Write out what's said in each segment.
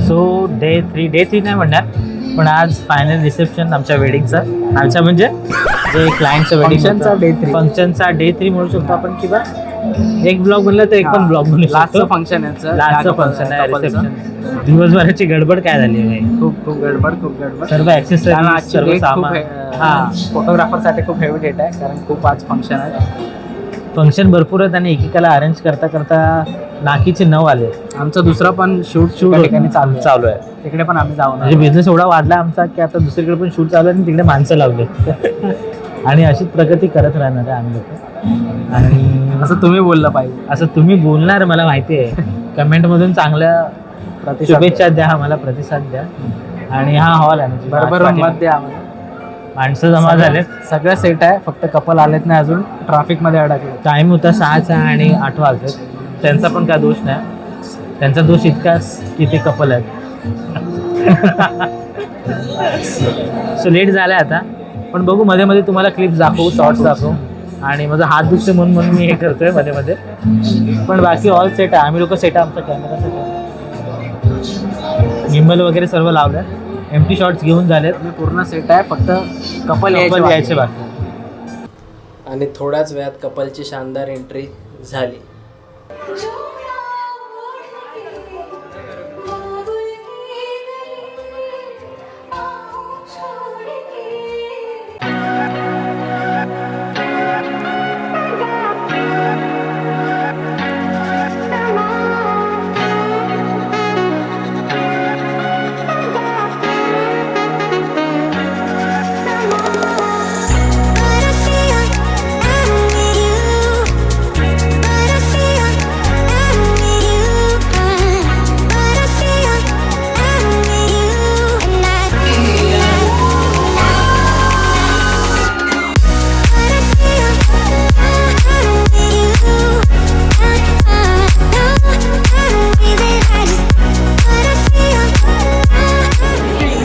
So day 3 नाही म्हणणार, पण आज फायनल रिसेप्शन आमच्या वेडिंगचा, आमच्या म्हणजे जे क्लायंटचं वेडिंग, फंक्शनचा डे 3 म्हणू शकतो आपण, किंवा एक ब्लॉग म्हणलं तर एक पण ब्लॉग म्हणू शकतो. लास्टचं फंक्शन आहे, लास्टचं फंक्शन आहे, रिसेप्शन. दिवसभराची गडबड काय झाली आहे? खूप गडबड सर्व ॲक्सेसरीज, सर्व सामान. हां, फोटोग्राफरसाठी खूप हेवी डेट आहे, कारण खूप आज फंक्शन आहे. फंक्शन भरपूर आहेत आणि एकेकाला अरेंज करता करता नाकीचे 9 आले. आमचा दुसरा पण शूट ठिकाणी चालू आहे. तिकडे पण आम्ही जाऊन म्हणजे बिझनेस एवढा वाढला आमचा की आता दुसरीकडे पण शूट चालू आहे आणि तिकडे माणसं लावले. आणि अशीच प्रगती करत राहणार आहे आम्ही लोक. आणि असं तुम्ही बोललं पाहिजे, असं तुम्ही बोलणार मला माहिती आहे. कमेंटमधून चांगल्या शुभेच्छा द्या, आम्हाला प्रतिसाद द्या. आणि हा हॉल आहे म्हणजे बरोबर मत द्या आम्हाला. माणसं जमा झालेत, सगळं सेट आहे, फक्त कपल आलेत नाही अजून, ट्रॅफिकमध्ये अडकले. टाईम होता 6चा आणि 8 वाजले. त्यांचा पण काय दोष नाही, त्यांचा दोष इतकाच की ते कपल आहेत. सो लेट झालं आहे आता, पण बघू मध्ये मध्ये तुम्हाला क्लिप्स दाखवू, शॉर्ट्स दाखवू. आणि माझा हात दुखते म्हणून मी हे करतोय मध्ये मध्ये, पण बाकी ऑल सेट आहे. आम्ही लोक सेट आहे, आमचा कॅमेरा सेट आहे, गिम्बल वगैरे सर्व लावलं. एम्प्टी शॉट्स घेऊन झालेत, पूर्ण सेट आहे, फक्त कपल यायचे बाकी. आणि थोड्याच वेळात कपलची शानदार एंट्री झाली.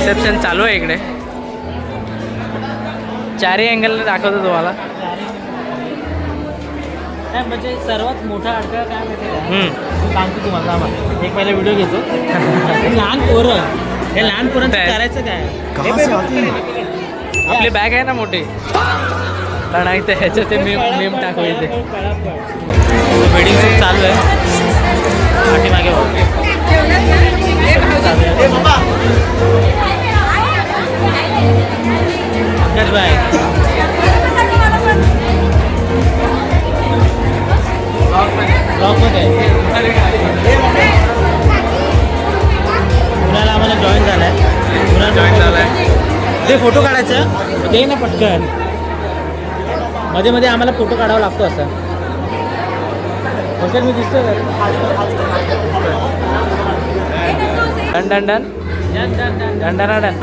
रिसेप्शन चालू आहे इकडे, चारही अँगलने दाखवतो तुम्हाला. म्हणजे सर्वात मोठा अडथळा काय माहिती आहे, सांगतो तुम्हाला. एक पहिला व्हिडिओ घेतो. लहान पोरं, हे लहान पोरांचं करायचं काय? आपली बॅग आहे ना मोठी, नाही तर ह्याच्यात ते मेम टाकू येते. वेडिंग शूट चालू आहे, पाठीमागे पुण्याला आम्हाला जॉईन झालाय. ते फोटो काढायचं ते ना पटकन, मध्ये मध्ये आम्हाला फोटो काढावा लागतो. असं मी दिसतोय done done done done done done.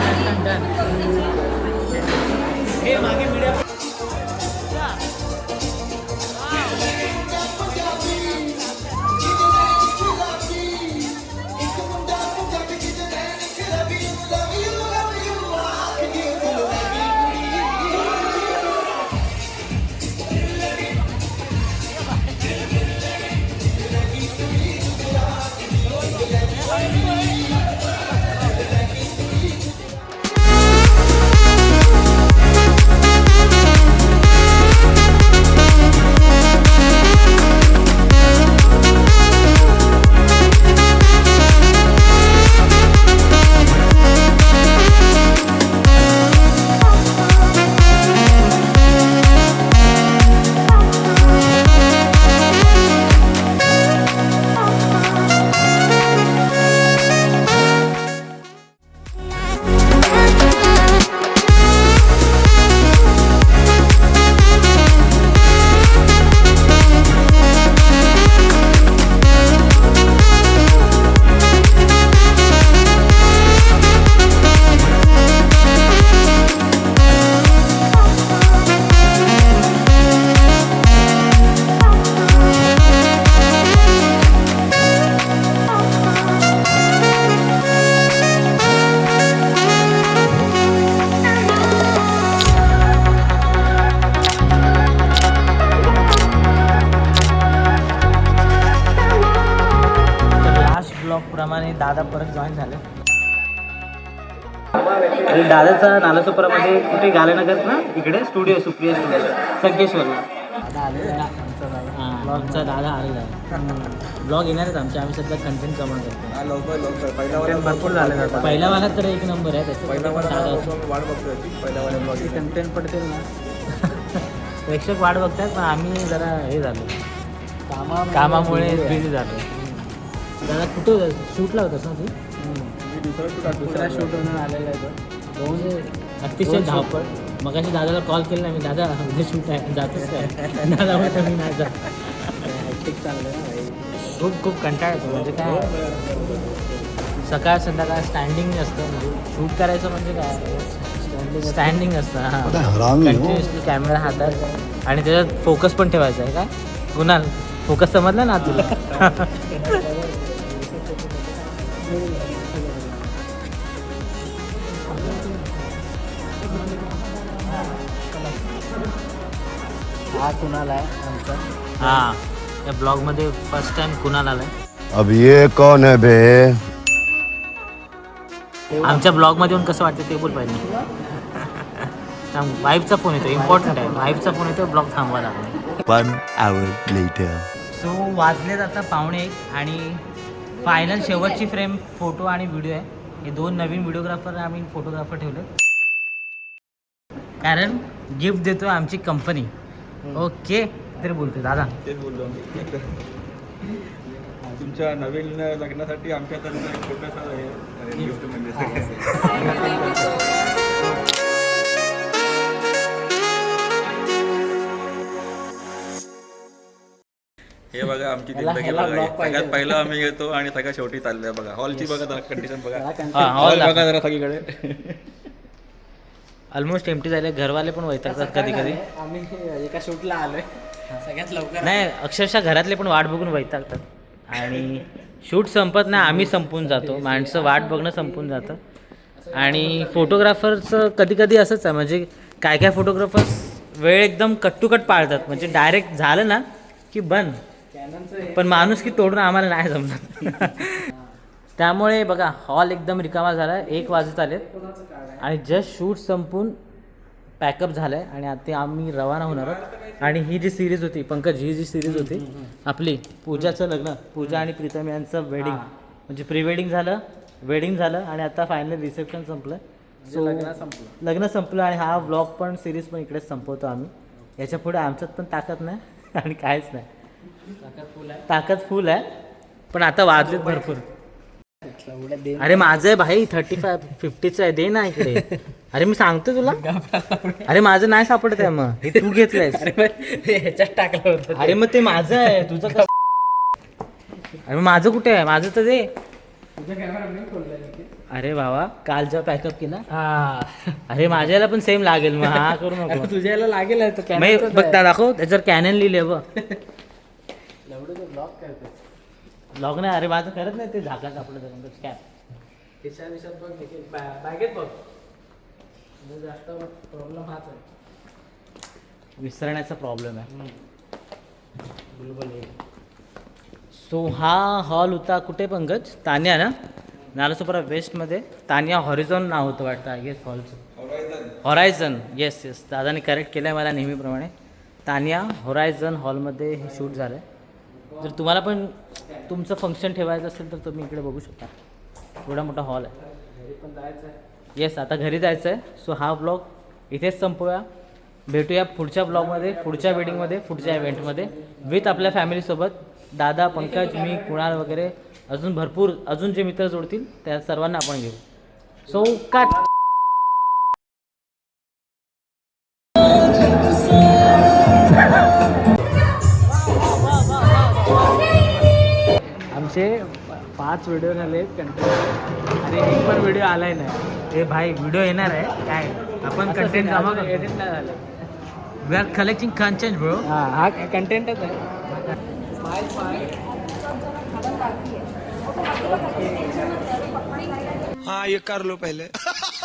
त्याप्रमाणे दादा परत जॉईन झाले. आणि दादाचा नालासोपारामध्ये कुठे गालेनगर ना इकडे स्टुडिओ सुप्रिया स्टुडिओ संकेश्वरला. ब्लॉगचा दादा आलेला आहे. ब्लॉग येणार आहेत आमचे. आम्ही सध्या कंटेंट जमा करतो. भरपूर झाले. पहिला वाला तर एक नंबर आहे त्याचा. कंटेंट पडते ना. प्रेक्षक वाट बघतात पण आम्ही जरा हे झालो कामामुळे बिझी झालो. दादा कुठं शूटला होतास ना तू? दुसऱ्या शूटवरून आलेला आहे तो. अतिशय धावपळ. मगाशी दादाला कॉल केला नाही मी. दादा उद्या शूट आहे जातोच काय? दादा म्हणतो मी नाही जात. चांगलं खूप कंटाळ येतो. म्हणजे काय सकाळ संध्याकाळ स्टँडिंग असतं. म्हणजे शूट करायचं म्हणजे काय स्टँडिंग असतं. हां कंटिन्युअसली कॅमेरा हातात आणि त्याच्यात फोकस पण ठेवायचा आहे. काय कुणाल फोकस समजला ना तुला? हा कुणाल आहे आमचा. हा या ब्लॉगमध्ये फर्स्ट टाइम कुणाल आलाय. अब ये कौन है बे? आमच्या ब्लॉगमध्ये येऊन कसं वाटतं ते बोल पाहिजे. वाईफचा फोन येतो. इम्पॉर्टंट आहे. वाईफचा फोन येतो. ब्लॉग थांबवा लागला. 1 hour later. सो वाजलेत आता 1:45 आणि फायनल शेवटची फ्रेम फोटो आणि व्हिडिओ आहे. हे 2 नवीन व्हिडिओग्राफर आम्ही फोटोग्राफर ठेवले कारण गिफ्ट देतोय आमची कंपनी. ओके तरी बोलतोय दादा. तेच बोललो मी. तुमच्या नवीन लग्नासाठी आमच्याकडनं एक छोटासा गिफ्ट म्हणजे हे बघा आमची जिंदगी बघा. सगळ्यात पहिलं आम्ही येतो आणि सगळ्यात शेवटी चाललंय बघा. हॉलची बघा जरा कंडिशन बघा. हॉल बघा जरा सगळीकडे. ऑलमोस्ट एम्प्टी झाले. घरवाले पण वैतागतात कधी कधी. आम्ही एका शूटला आलोय सगळ्यात लवकर. नाही अक्षरशः घरातले पण वाट बघून वैतागतात. आणि शूट संपत नाही आम्ही संपून जातो. माणसं वाट बघणं संपून जातं. आणि फोटोग्राफरचं कधी कधी असंच आहे. म्हणजे काय काय फोटोग्राफर्स वेळ एकदम कट टू कट पाळतात. म्हणजे डायरेक्ट झालं ना की बंद. पण माणूस की तोडून आम्हाला नाही जमणार. त्यामुळे बघा हॉल एकदम रिकामा झाला. 1 वाजत आलेत आणि जस्ट शूट संपून पॅकअप झालं आहे आणि आता आम्ही रवाना होणार आहोत. आणि ही जी सिरीज होती पंकज ही जी सिरीज होती आपली पूजाचं लग्न पूजा आणि प्रीतम यांचं वेडिंग म्हणजे प्री वेडिंग झालं वेडिंग झालं आणि आता फायनल रिसेप्शन संपलं. सो लग्न संपलं आणि हा व्लॉग पण सिरीज पण इकडेच संपवतो आम्ही. याच्या पुढे आमच्यात पण ताकद नाही आणि काहीच नाही. ताकद फुल आहे पण आता वाजलेत भरपूर. अरे माझं आहे भाई 35-50चं आहे. दे ना इकडे. अरे मी सांगतो तुला. अरे माझं नाही सापडत आहे. मग हे तू घेतलंयस. ह्याच्यात टाकलं होतं. अरे मग ते माझं आहे तुझं कसं. अरे मग माझं कुठे आहे. माझं तर दे. अरे बाबा काल जेव्हा पॅकअप केला अरे माझ्याला पण सेम लागेल. मग हा करू नको. तुझ्याला लागेल बघता दाखव त्याच्यावर कॅनन लिहिले बघ. ब्लॉग नाही. अरे माझं करत नाही ते झाकण आपलं कॅप बॅगेत बघ. जास्त प्रॉब्लेम हाच आहे. विसरण्याचा प्रॉब्लेम आहे. सो हा हॉल होता कुठे पंकज. तान्या ना नालासोपारा वेस्टमध्ये. तान्या हॉरिझॉन नाव होतं वाटतं आय गेस हॉलचं. हॉरायझन. येस येस दादाने करेक्ट केलं आहे मला नेहमीप्रमाणे. तान्या हॉरायझन हॉलमध्ये हे शूट झालं आहे. जर तुम्हाला पण तुमचं फंक्शन ठेवायचं असेल तर तुम्ही इकडे बघू शकता. एवढा मोठा हॉल आहे. येस आता घरी जायचं आहे. सो हा ब्लॉग इथेच संपवूया. भेटूया पुढच्या ब्लॉगमध्ये पुढच्या वेडिंगमध्ये पुढच्या इव्हेंटमध्ये विथ आपल्या फॅमिलीसोबत. दादा पंकज मी कुणाल वगैरे अजून भरपूर अजून जे मित्र जोडतील त्या सर्वांना आपण घेऊ. So cut. आमचे 5 व्हिडिओ झाले कंटेंट आणि एक पण व्हिडिओ आलाय नाही. हे भाई व्हिडिओ येणार आहे काय आपण कंटेंट जमा करतो. एडिट नाही झालं. We are collecting content bro. हा कंटेंटच आहे. हाँ ये कर लो पहले